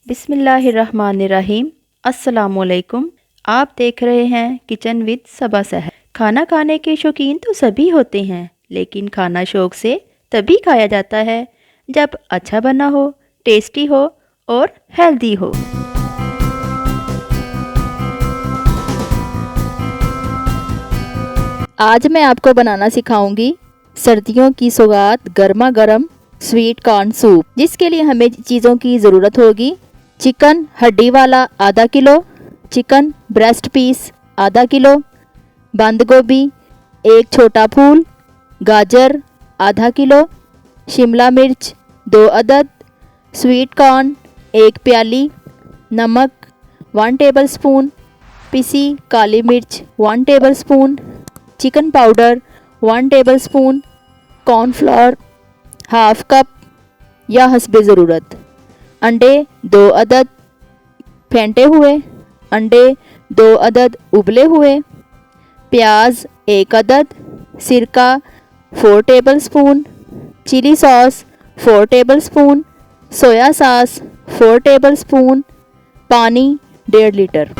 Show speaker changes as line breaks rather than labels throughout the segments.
बिस्मिल्लाहिर्रहमानिर्रहीम। अस्सलामुअलैकुम। आप देख रहे हैं किचन विद सबा सहर। खाना खाने के शौकीन तो सभी होते हैं, लेकिन खाना शौक से तभी खाया जाता है जब अच्छा बना हो, टेस्टी हो और हेल्दी हो। आज मैं आपको बनाना सिखाऊंगी सर्दियों की सौगात गर्मा गर्म स्वीट कॉर्न सूप, जिसके लिए हमें चीज़ों की ज़रूरत होगी। चिकन हड्डी वाला आधा किलो, चिकन ब्रेस्ट पीस आधा किलो, बंद गोभी एक छोटा फूल, गाजर आधा किलो, शिमला मिर्च 2 अदद, स्वीट कॉर्न 1 प्याली, नमक 1 टेबलस्पून, पिसी काली मिर्च 1 tablespoon, chicken powder 1 tablespoon, cornflour half cup या हस्बे ज़रूरत, अंडे 2 अदद फेंटे हुए, अंडे 2 अदद उबले हुए, प्याज 1 अदद, सिरका 4 tablespoon, chilli sauce 4 tablespoon, soya sauce 4 tablespoon, पानी 1.5 लीटर।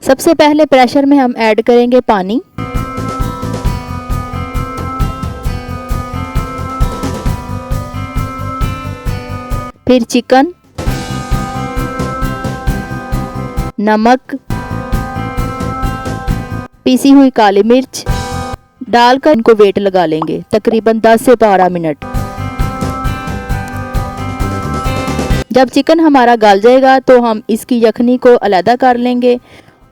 सबसे पहले प्रेशर में हम ऐड करेंगे पानी, फिर चिकन, नमक, पीसी हुई काली मिर्च डालकर इनको वेट लगा लेंगे तकरीबन 10 से 12 मिनट। जब चिकन हमारा गल जाएगा तो हम इसकी यखनी को अलग कर लेंगे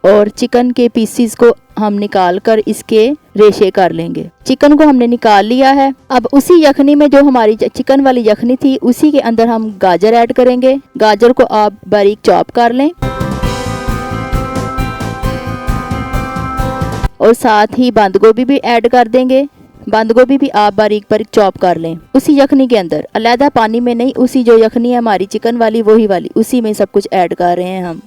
और चिकन के पीसीस को हम निकाल कर इसके रेशे कर लेंगे। चिकन को हमने निकाल लिया है। अब उसी यखनी में जो हमारी चिकन वाली यखनी थी उसी के अंदर हम गाजर ऐड करेंगे। गाजर को आप बारीक चॉप कर लें और साथ ही बंद गोभी भी ऐड कर देंगे। बंद गोभी भी आप बारीक बारीक चॉप कर लें उसी यखनी के अंदर, अलहदा पानी में नहीं, उसी जो यखनी है हमारी चिकन वाली वही वाली, उसी में सब कुछ ऐड कर रहे हैं हम।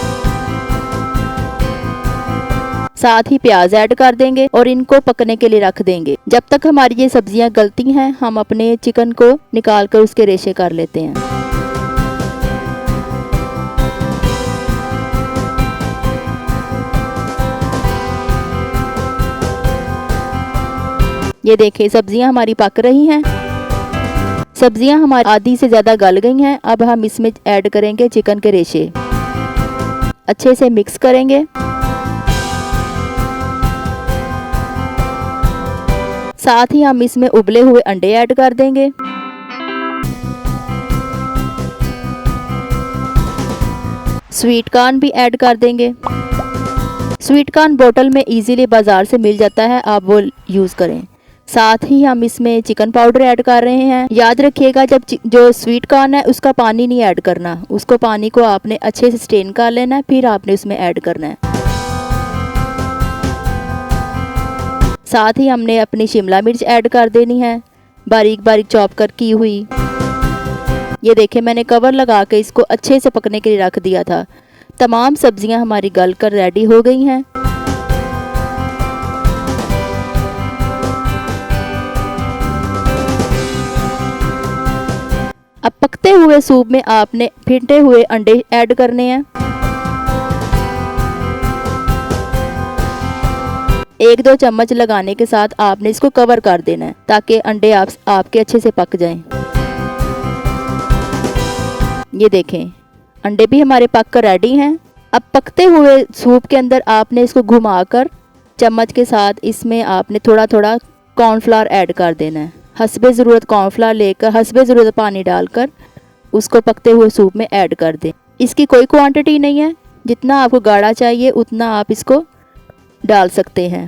साथ ही प्याज ऐड कर देंगे और इनको पकने के लिए रख देंगे। जब तक हमारी ये सब्जियां गलती हैं हम अपने चिकन को निकाल कर उसके रेशे कर लेते हैं। ये देखिए सब्जियां हमारी पक रही हैं। सब्जियां हमारी आधी से ज़्यादा गल गई हैं। अब हम इसमें ऐड करेंगे चिकन के रेशे, अच्छे से मिक्स करेंगे। साथ ही हम इसमें उबले हुए अंडे ऐड कर देंगे। स्वीट कॉर्न भी ऐड कर देंगे। स्वीट कॉर्न बोतल में इजीली बाजार से मिल जाता है, आप वो यूज़ करें। साथ ही हम इसमें चिकन पाउडर ऐड कर रहे हैं। याद रखिएगा जब जो स्वीट कॉर्न है उसका पानी नहीं ऐड करना, उसको पानी को आपने अच्छे से स्ट्रेन कर लेना है, फिर आपने उसमें ऐड करना है। साथ ही हमने अपनी शिमला मिर्च ऐड कर देनी है, बारीक बारीक चॉप कर की हुई। ये देखें मैंने कवर लगा के इसको अच्छे से पकने के लिए रख दिया था। तमाम सब्जियां हमारी गल कर रेडी हो गई हैं। अब पकते हुए सूप में आपने फेंटे हुए अंडे ऐड करने हैं। 1-2 चम्मच लगाने के साथ आपने इसको कवर कर देना है ताकि अंडे आपके अच्छे से पक जाएं। ये देखें अंडे भी हमारे पक कर रेडी हैं। अब पकते हुए सूप के अंदर आपने इसको घुमाकर चम्मच के साथ इसमें आपने थोड़ा थोड़ा कॉर्नफ्लावर ऐड कर देना है। हस्बे ज़रूरत कॉर्नफ्लावर लेकर हस्बे ज़रूरत पानी डालकर उसको पकते हुए सूप में ऐड कर दें। इसकी कोई क्वांटिटी नहीं है, जितना आपको गाढ़ा चाहिए उतना आप इसको डाल सकते हैं।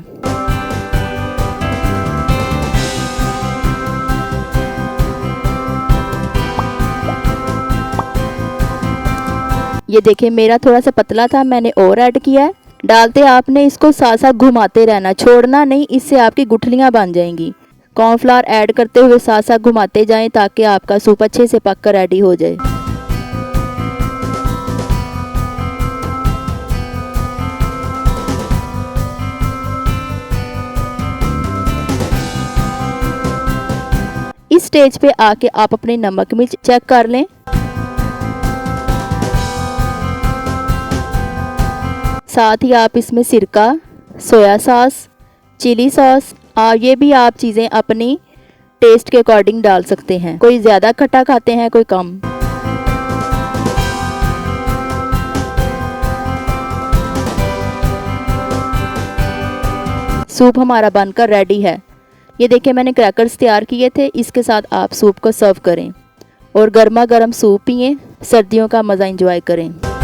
ये देखिए मेरा थोड़ा सा पतला था, मैंने और ऐड किया है। डालते आपने इसको साथ साथ घुमाते रहना, छोड़ना नहीं, इससे आपकी गुठलियाँ बन जाएंगी। कॉर्नफ्लावर ऐड करते हुए साथ साथ घुमाते जाएं ताकि आपका सूप अच्छे से पक कर रेडी हो जाए। इस स्टेज पे आके आप अपने नमक मिर्च चेक कर लें। साथ ही आप इसमें सिरका, सोया सॉस, चिली सॉस और ये भी आप चीज़ें अपनी टेस्ट के अकॉर्डिंग डाल सकते हैं। कोई ज़्यादा खट्टा खाते हैं, कोई कम। सूप हमारा बनकर रेडी है। ये देखिए मैंने क्रैकर्स तैयार किए थे, इसके साथ आप सूप को सर्व करें और गर्मा गर्म सूप पिएं, सर्दियों का मज़ा एंजॉय करें।